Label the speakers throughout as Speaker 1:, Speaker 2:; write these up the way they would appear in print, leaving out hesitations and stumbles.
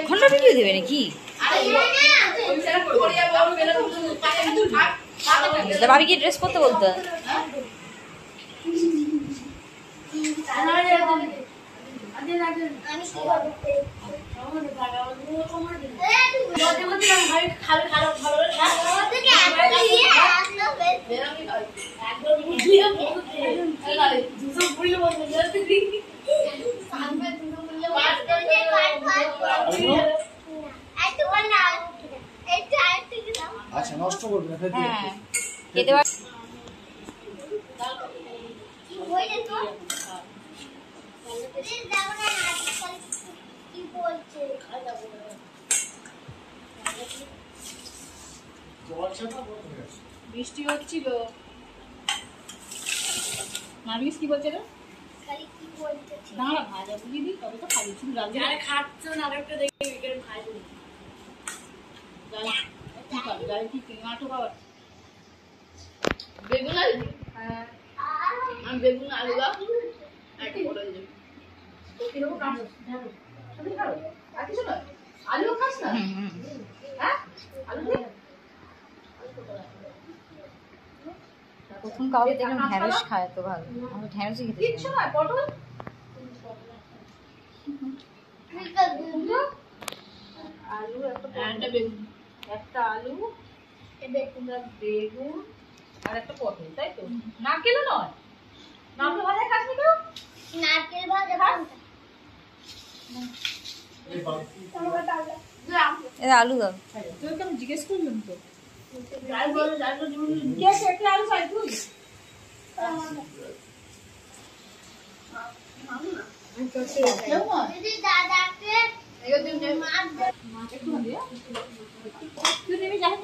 Speaker 1: ঘন্টা ভিডিও দেবে নাকি? ভাবি কি ড্রেস পরতে বলতো?
Speaker 2: আচ্ছা নষ্ট করবে না খেতে
Speaker 1: খেতে পার
Speaker 3: বৃষ্টি হচ্ছিল। নার্গিস কি বলছে রে? দাঁড়া ভাজা বুঝিয়ে দিই তবে তো খাবি শুধু রাখবি। আরে খাচ্ছ না আরেকটা দেখি এখানে ভাজা কি টমেটো খাবার বেগুন আলু। হ্যাঁ আমি বেগুন আলু দাও একটা বড় হয়ে যাবে তো কিরকম কাজ ঢালো শুধু ঢালো আর কিছু না আলু খাস না হ্যাঁ আলু দে
Speaker 1: প্রথম কাউকে দেখলাম ঢ্যাঁড়স খায় তো ভালো আমি ঢ্যাঁড়সই খেতে
Speaker 3: কিচ্ছু না পটল আলু একটা বেগুন একটা আলু বেগুন আর একটা পটল তাই তো নারকেল নয় নারকেল ভাজা খাস নি তো
Speaker 4: নারকেল ভাজা কোনটা
Speaker 1: আলু দাও
Speaker 3: তুই তো আমি জিজ্ঞেস করলাম তো কে একটা আলু চাই তুই
Speaker 4: যদি দাদাকে
Speaker 3: মাছ একটু দিয়ে তুই নেমে যাই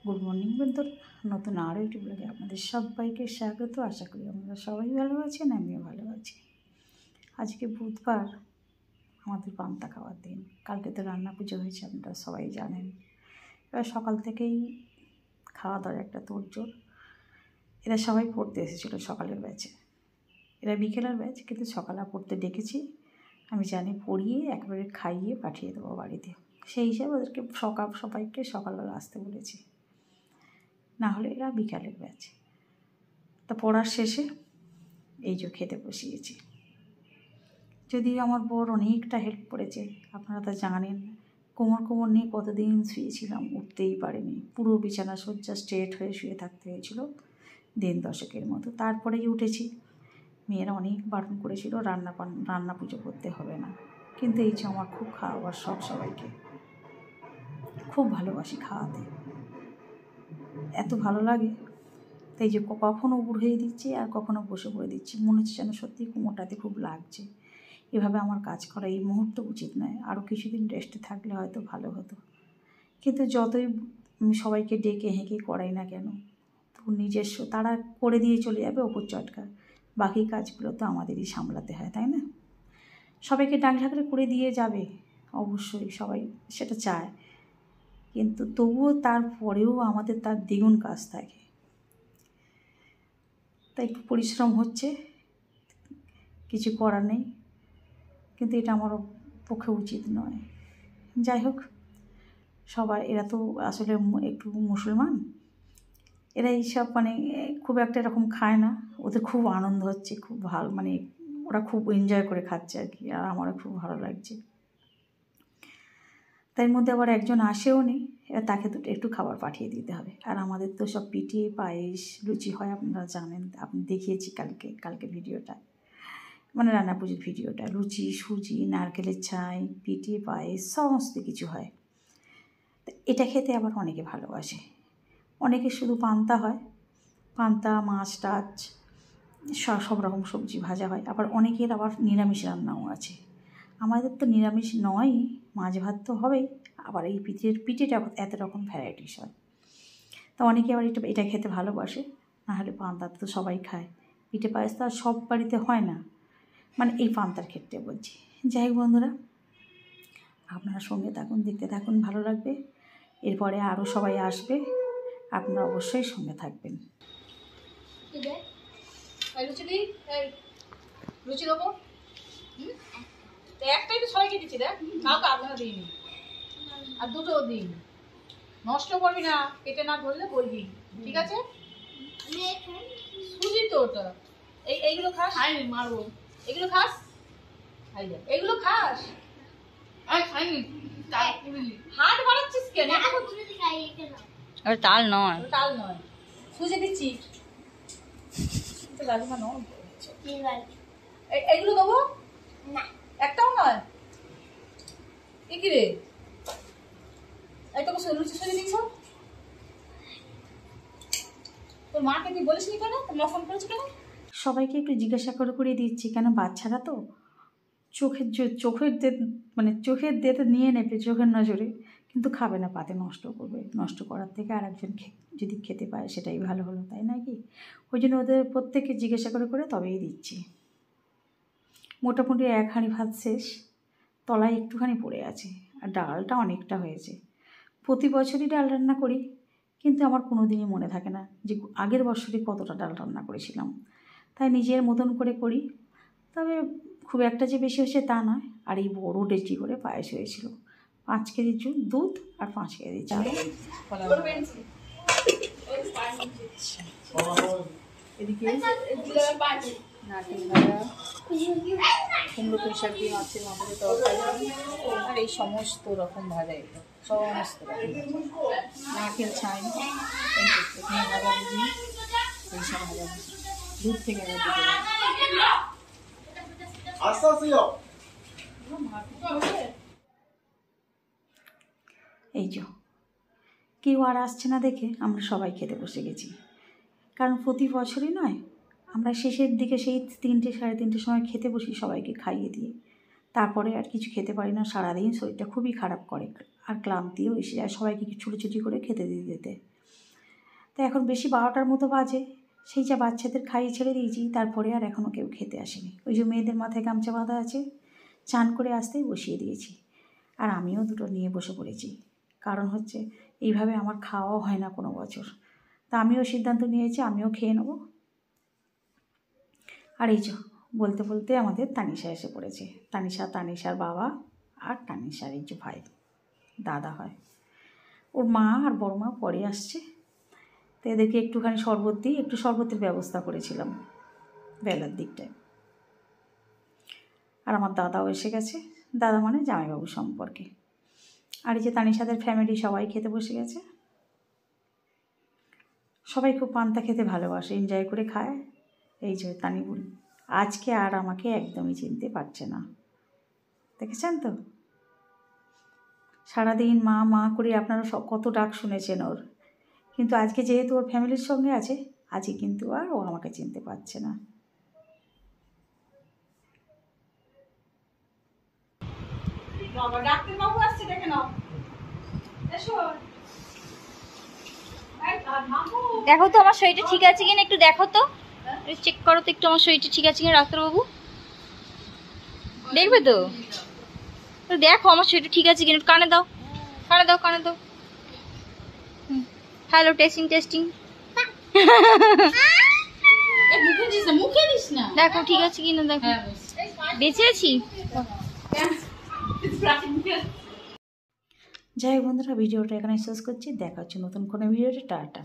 Speaker 5: গুড মর্নিং বন্ধুরা, নতুন আরও একটি ব্লগে আপনাদের সবাইকে স্বাগত। আশা করি আপনারা সবাই ভালো আছেন, আমিও ভালো আছি। আজকে বুধবার, আমাদের পান্তা খাওয়ার দিন। কালকে তো রান্না পুজো হয়েছে, আপনারা সবাই জানেন। এবার সকাল থেকেই খাওয়া দাওয়ার একটা তোড়জোড়। এরা সবাই পড়তে এসেছিলো সকালের ব্যাচে, এরা বিকেলের ব্যাচ, কিন্তু সকালে পড়তে ডেকেছি। আমি জানি পড়িয়ে একবারে খাইয়ে পাঠিয়ে দেবো বাড়িতে, সেই হিসাবে ওদেরকে সবাইকে সকালবেলা আসতে বলেছি, না হলে এরা বিকালের ব্যাচ। তা পড়ার শেষে এই যে খেতে বসিয়েছি। যদিও আমার বর অনেকটা হেল্প করেছে, আপনারা তো জানেন। কোমর নিয়ে কতদিন শুয়েছিলাম, উঠতেই পারিনি। পুরো বিছানা সজ্জা স্ট্রেট হয়ে শুয়ে থাকতে হয়েছিল দিন 10 মতো। তারপরেই উঠেছি। মেয়েরা অনেক বারণ করেছিল রান্না পুজো করতে হবে না, কিন্তু এই যে আমার খুব খাওয়াবার শখ, সবাইকে খুব ভালোবাসি খাওয়াতে, এত ভালো লাগে। তাই যে কখনও উড়িয়ে দিচ্ছি আর কখনও বসে পড়ে দিচ্ছি, মনে হচ্ছে যেন সত্যি কোমরটাতে খুব লাগছে। এভাবে আমার কাজ করা এই মুহূর্তে উচিত নয়, আরও কিছুদিন রেস্টে থাকলে হয়তো ভালো হতো। কিন্তু যতই সবাইকে ডেকে হেঁকে করাই না কেন, তো নিজস্ব তারা করে দিয়ে চলে যাবে ওপর চটকা, বাকি কাজগুলো তো আমাদেরই সামলাতে হয়, তাই না? সবাইকে ডাক ঢাকরে করে দিয়ে যাবে, অবশ্যই সবাই সেটা চায়, কিন্তু তবুও তারপরেও আমাদের তার দ্বিগুণ কাজ থাকে। তাই একটু পরিশ্রম হচ্ছে, কিছু করার নেই, কিন্তু এটা আমার পক্ষে উচিত নয়। যাই হোক, সবাই এরা তো আসলে একটু মুসলমান, এরা এইসব মানে খুব একটা এরকম খায় না। ওদের খুব আনন্দ হচ্ছে, খুব ভালো, মানে ওরা খুব এনজয় করে খাচ্ছে আর কি, আর আমারও খুব ভালো লাগছে। তার মধ্যে আবার একজন আসেও নি, এবার তাকে তো একটু খাবার পাঠিয়ে দিতে হবে। আর আমাদের তো সব পিঠে পায়েস লুচি হয়, আপনারা জানেন, আপনি দেখিয়েছি কালকে ভিডিওটা। মানে রান্না পুজোর ভিডিওটা। লুচি, সুজি, নারকেলের ছাই, পিঠে, পায়েস সমস্ত কিছু হয়। তো এটা খেতে আবার অনেকে ভালোবাসে। অনেকে শুধু পান্তা হয়, পান্তা, মাছ টাছ সব রকম সবজি ভাজা হয়। আবার অনেকের আবার নিরামিষ রান্নাও আছে। আমাদের তো নিরামিষ নয়ই, মাছ ভাত তো হবেই, আবার এই পিঠেটা এত রকম ভ্যারাইটিস হয়। তো অনেকে আবার এটা খেতে ভালোবাসে, নাহলে পান্তা তো সবাই খায়। পিঠে পায়েস তো আর সব বাড়িতে হয় না, মানে এই পান্তার ক্ষেত্রে বলছি। যাই হোক বন্ধুরা, আপনারা সঙ্গে থাকুন, দেখতে থাকুন, ভালো লাগবে। এরপরে আরও সবাই আসবে, আপনারা অবশ্যই সঙ্গে থাকবেন।
Speaker 3: লুচি দিই, লুচি দেবো। একটাই তো সবাইকে দিচ্ছি, দেখ কাউকে আপনারা দিইনি, আর দুটো দিন। নষ্ট করবি না, পেটে না ধরলে বলবি, ঠিক আছে? সুজি তো ওটা। এইগুলো খাস? খাইনি, মারবো। এগুলো খাস? এগুলো খাস? খাইনি। হাট বাড়াচ্ছিস কেন?
Speaker 1: আর তাল নয়,
Speaker 3: তাল নয়, সুজি দিচ্ছি। লালিমা নয়, এগুলো দেবো একটাও নয়। এ কি রে, একটা লুচি সুজি দিচ্ছ? তোর মাকে তুই বলিস নি কেন? তোর মা ফোন করেছে কেন?
Speaker 5: সবাইকে একটু জিজ্ঞাসা করে দিচ্ছি, কেন বাচ্চারা তো চোখের দেতে নিয়ে নেবে চোখের নজরে, কিন্তু খাবে না, পাতে নষ্ট করবে। নষ্ট করার থেকে আর একজন যদি খেতে পায় সেটাই ভালো হলো, তাই না কি? ওই জন্য ওদের প্রত্যেককে জিজ্ঞাসা করে তবেই দিচ্ছি। মোটামুটি 1 হাঁড়ি ভাত শেষ, তলায় একটুখানি পড়ে আছে, আর ডালটা অনেকটা হয়েছে। প্রতি বছরই ডাল রান্না করি, কিন্তু আমার কোনো দিনই মনে থাকে না যে আগের বছরই কতটা ডাল রান্না করেছিলাম। তাই নিজের মতন করে করি, তবে খুব একটা যে বেশি হয়েছে তা নয়। আর এই বড় ডেচি করে পায়েস হয়েছিল, 5 কেজি দুধ আর 5 কেজি চাল।
Speaker 3: এদিকে নারকেল ভাজা, কুমড়ো পুঁই শাক দিয়ে মাছের মাথায় তরকারি, আর এই সমস্ত রকম ভাজা, এগুলো সমস্ত রকম নারকেল ছাই, এখানে ভাজাভুজি, এইসব ভাজাভুজি দুধ থেকে
Speaker 5: এই যে কেউ আর আসছে না দেখে আমরা সবাই খেতে বসে গেছি। কারণ প্রতি বছরই নয়, আমরা শেষের দিকে সেই 3টে সাড়ে 3টের সময় খেতে বসি সবাইকে খাইয়ে দিয়ে। তারপরে আর কিছু খেতে পারি না, সারাদিন শরীরটা খুবই খারাপ করে, আর ক্লান্তিও এসে যায় সবাইকে ছুটি করে খেতে দিতে। তো এখন বেশি 12টার মতো বাজে, সেই যা বাচ্চাদের খাইয়ে ছেড়ে দিয়েছি, তারপরে আর এখনও কেউ খেতে আসেনি। ওই যে মেয়েদের মাথায় গামছা বাঁধা আছে, চান করে আসতেই বসিয়ে দিয়েছি। আর আমিও দুটো নিয়ে বসে পড়েছি, কারণ হচ্ছে এইভাবে আমার খাওয়াও হয় না কোনো বছর। তা আমিও সিদ্ধান্ত নিয়েছি, আমিও খেয়ে নেব। আর এই যে বলতে আমাদের তানিশা এসে পড়েছে। তানিশার বাবা আর তানিশার এই যে ভাই, দাদা হয়। ওর মা আর বড় মা পরে আসছে। তো এদেরকে একটুখানি একটু শরবতের ব্যবস্থা করেছিলাম বেলার দিকটায়। আর আমার দাদাও এসে গেছে, দাদা মানে জামাইবাবু সম্পর্কে। আর এই যে তানিশাদের ফ্যামিলি সবাই খেতে বসে গেছে। সবাই খুব পান্তা খেতে ভালোবাসে, এনজয় করে খায়। এই যে তানি বুড়ি আজকে আর আমাকে একদমই চিনতে পারছে না, দেখেছেন তো? সারাদিন মা করে আপনারা কত ডাক শুনেছেন ওর, কিন্তু আজকে যেহেতু ওর ফ্যামিলির সঙ্গে আছে, আজকে কিন্তু আর ও আমাকে চিনতে পারছে না।
Speaker 3: ডাক্তারবাবু আসছে, দেখে নাও। এসো,
Speaker 1: দেখো তো আমার শরীরটা ঠিক আছে কিনা, একটু দেখো তো, চেক করো তো একটু আমার শরীরটা ঠিক আছে কিনা ডাক্তারবাবু। দেখবে তো, দেখো আমার শরীরটা ঠিক আছে কিনা, কানে দাও। Hello, testing.
Speaker 3: মুখে দিস না।
Speaker 1: দেখো ঠিক আছে কিনা, দেখো বেঁচে আছি।
Speaker 5: যাই হোক বন্ধুরা, ভিডিওটা এখানে শেষ করছি। দেখা হচ্ছে নতুন কোনো ভিডিওতে। টাটা।